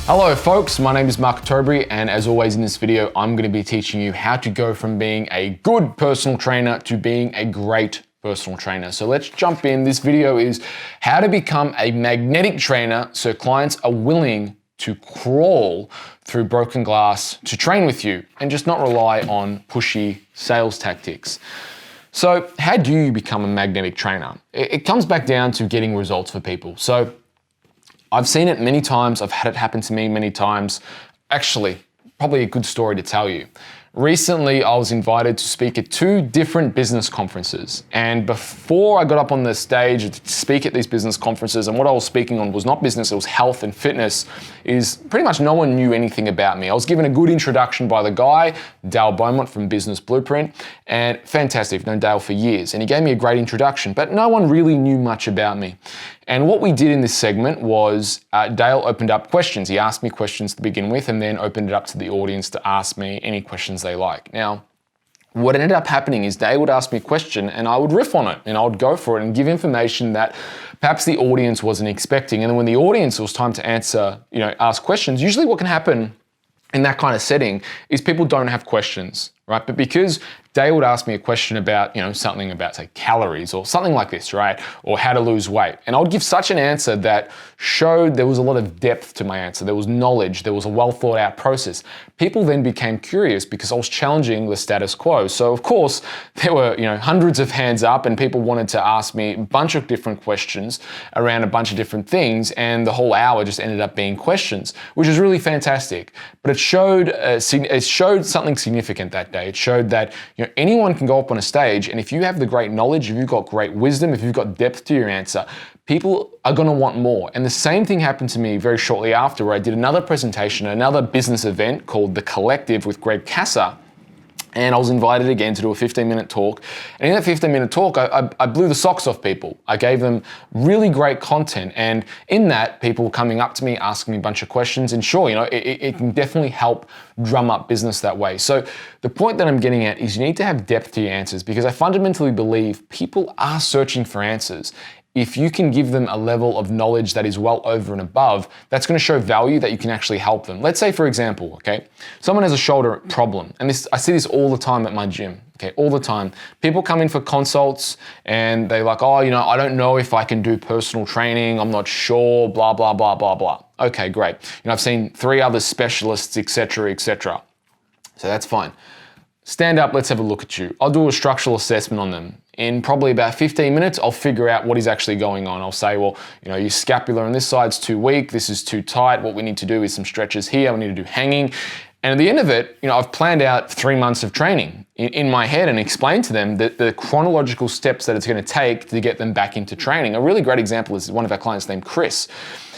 Hello folks, my name is Mark Tobury, and as always in this video, I'm going to be teaching you how to go from being a good personal trainer to being a great personal trainer. So let's jump in. This video is how to become a magnetic trainer so clients are willing to crawl through broken glass to train with you and just not rely on pushy sales tactics. So how do you become a magnetic trainer? It comes back down to getting results for people. So I've seen it many times. I've had it happen to me many times. Actually, probably a good story to tell you. Recently, I was invited to speak at 2 different business conferences. And before I got up on the stage to speak at these business conferences, and what I was speaking on was not business, it was health and fitness, is pretty much no one knew anything about me. I was given a good introduction by the guy, Dale Beaumont from Business Blueprint, and fantastic, known Dale for years. And he gave me a great introduction, but no one really knew much about me. And what we did in this segment was Dale opened up questions. He asked me questions to begin with and then opened it up to the audience to ask me any questions they like. Now, what ended up happening is Dale would ask me a question and I would riff on it and I would go for it and give information that perhaps the audience wasn't expecting. And then when the audience was time to answer, ask questions, usually what can happen in that kind of setting is people don't have questions, right? But because Dale would ask me a question about, something about, say, calories or something like this, right? Or how to lose weight. And I would give such an answer that showed there was a lot of depth to my answer. There was knowledge, there was a well thought out process. People then became curious because I was challenging the status quo. So of course, there were, hundreds of hands up and people wanted to ask me a bunch of different questions around a bunch of different things. And the whole hour just ended up being questions, which is really fantastic. But it showed something significant that day. It showed that, anyone can go up on a stage, and if you have the great knowledge, if you've got great wisdom, if you've got depth to your answer, people are going to want more. And the same thing happened to me very shortly after, where I did another presentation, another business event called The Collective with Greg Kasser. And I was invited again to do a 15-minute talk. And in that 15-minute talk, I blew the socks off people. I gave them really great content. And in that, people were coming up to me, asking me a bunch of questions. And sure, it can definitely help drum up business that way. So the point that I'm getting at is you need to have depth to your answers, because I fundamentally believe people are searching for answers. If you can give them a level of knowledge that is well over and above, that's going to show value that you can actually help them. Let's say, for example, someone has a shoulder problem, and I see this all the time at my gym, all the time. People come in for consults and they're like, I don't know if I can do personal training, I'm not sure, blah, blah, blah, blah, blah. Okay, great. I've seen 3 other specialists, etc., etc. So that's fine. Stand up, let's have a look at you. I'll do a structural assessment on them. In probably about 15 minutes, I'll figure out what is actually going on. I'll say, well, your scapula on this side's too weak, this is too tight, what we need to do is some stretches here, we need to do hanging. And at the end of it, I've planned out 3 months of training in my head and explained to them the chronological steps that it's going to take to get them back into training. A really great example is one of our clients named Chris.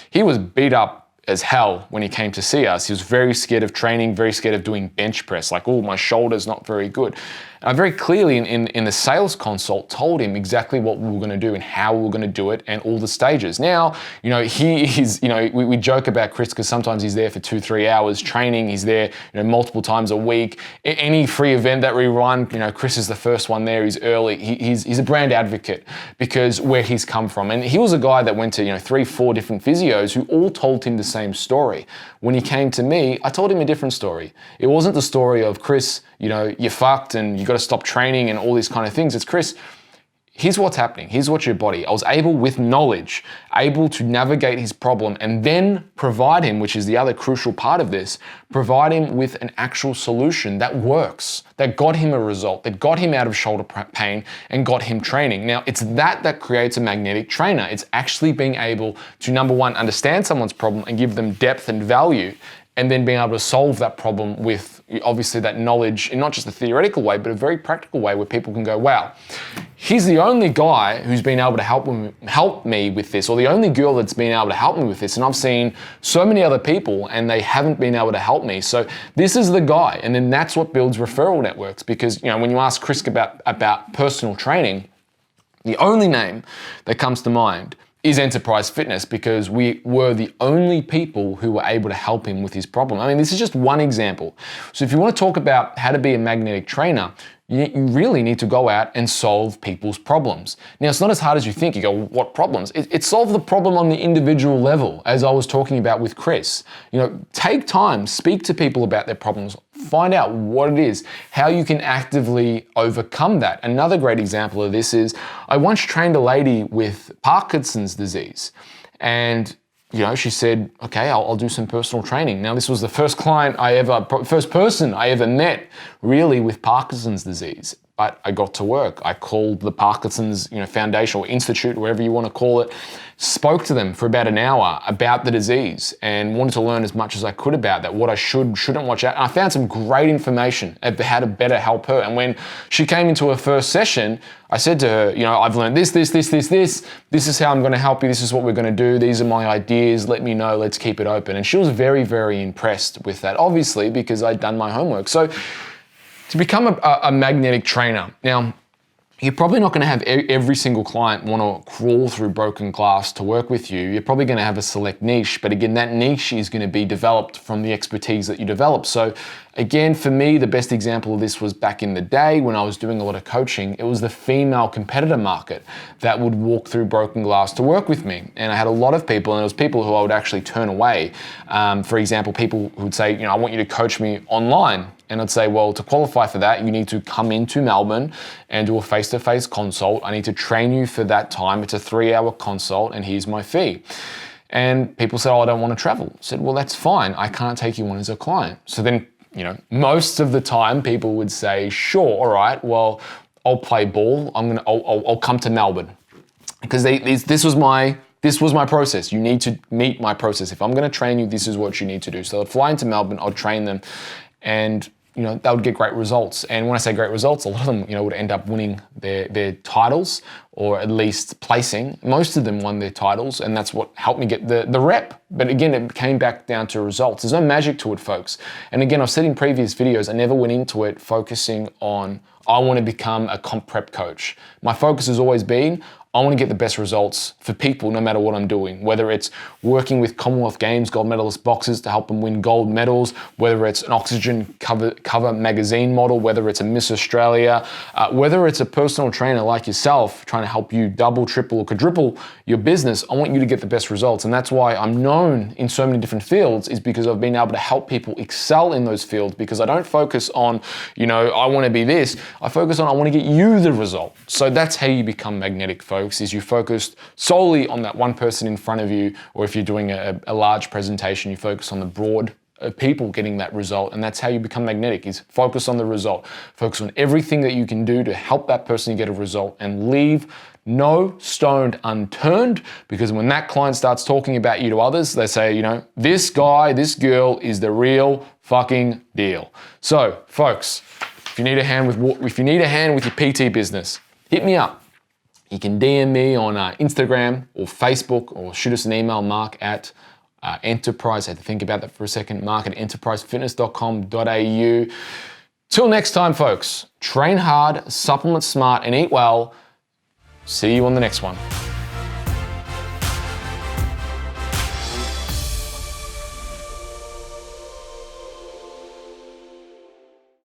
He was beat up as hell when he came to see us. He was very scared of training, very scared of doing bench press, like, my shoulder's not very good. And I very clearly in the sales consult told him exactly what we were going to do and how we were going to do it and all the stages. Now, he is, we joke about Chris because sometimes he's there for 2-3 hours training. He's there, multiple times a week. Any free event that we run, Chris is the first one there. He's early. He's a brand advocate because where he's come from. And he was a guy that went to, 3-4 different physios who all told him the same story. When he came to me, I told him a different story. It wasn't the story of, Chris, you're fucked and you got to stop training and all these kind of things. It's, Chris, here's what's happening. Here's what's your body. I was able, with knowledge, able to navigate his problem and then provide him, which is the other crucial part of this, provide him with an actual solution that works, that got him a result, that got him out of shoulder pain and got him training. Now, it's that creates a magnetic trainer. It's actually being able to, number one, understand someone's problem and give them depth and value, and then being able to solve that problem with obviously that knowledge in not just a theoretical way, but a very practical way where people can go, wow, he's the only guy who's been able to help me with this, or the only girl that's been able to help me with this. And I've seen so many other people and they haven't been able to help me. So this is the guy. And then that's what builds referral networks. Because, when you ask Chris about personal training, the only name that comes to mind is Enterprise Fitness, because we were the only people who were able to help him with his problem. I mean, this is just one example. So if you want to talk about how to be a magnetic trainer, you really need to go out and solve people's problems. Now, it's not as hard as you think. You go, what problems? It solves the problem on the individual level, as I was talking about with Chris. Take time, speak to people about their problems, find out what it is, how you can actively overcome that. Another great example of this is I once trained a lady with Parkinson's disease, and she said, okay, I'll do some personal training. Now, this was the first person I ever met really with Parkinson's disease. But I got to work. I called the Parkinson's Foundation or Institute, whatever you want to call it, spoke to them for about an hour about the disease and wanted to learn as much as I could about that, what I shouldn't watch out. And I found some great information about how to better help her. And when she came into her first session, I said to her, I've learned this. This is how I'm going to help you. This is what we're going to do. These are my ideas. Let me know. Let's keep it open. And she was very, very impressed with that, obviously, because I'd done my homework. So to become a magnetic trainer, now, you're probably not going to have every single client want to crawl through broken glass to work with you. You're probably going to have a select niche, but again, that niche is going to be developed from the expertise that you develop. So again, for me, the best example of this was back in the day when I was doing a lot of coaching. It was the female competitor market that would walk through broken glass to work with me. And I had a lot of people, and it was people who I would actually turn away. For example, people who would say, I want you to coach me online. And I'd say, well, to qualify for that, you need to come into Melbourne and do a face-to-face consult. I need to train you for that time. It's a 3-hour consult, and here's my fee. And people said, I don't want to travel. I said, well, that's fine. I can't take you on as a client. So then, most of the time people would say, sure, all right, well, I'll play ball. I'll come to Melbourne. Because this was my process. You need to meet my process. If I'm going to train you, this is what you need to do. So I'd fly into Melbourne, I'd train them, and they would get great results. And when I say great results, a lot of them, would end up winning their titles, or at least placing. Most of them won their titles, and that's what helped me get the rep. But again, it came back down to results. There's no magic to it, folks. And again, I've said in previous videos, I never went into it focusing on, I want to become a comp prep coach. My focus has always been, I want to get the best results for people no matter what I'm doing, whether it's working with Commonwealth Games gold medalist boxers to help them win gold medals, whether it's an Oxygen cover magazine model, whether it's a Miss Australia, whether it's a personal trainer like yourself trying to help you double, triple, or quadruple your business. I want you to get the best results. And that's why I'm known in so many different fields, is because I've been able to help people excel in those fields, because I don't focus on, I want to be this. I focus on, I want to get you the result. So that's how you become magnetic, folks. Is you focused solely on that one person in front of you, or if you're doing a large presentation, you focus on the broad people getting that result. And that's how you become magnetic, is focus on the result. Focus on everything that you can do to help that person get a result, and leave no stone unturned, because when that client starts talking about you to others, they say, this guy, this girl is the real fucking deal. So folks, if you need a hand with your PT business, hit me up. You can DM me on Instagram or Facebook, or shoot us an email, mark@enterprise. I had to think about that for a second. mark@enterprisefitness.com.au. Till next time, folks, train hard, supplement smart, and eat well. See you on the next one.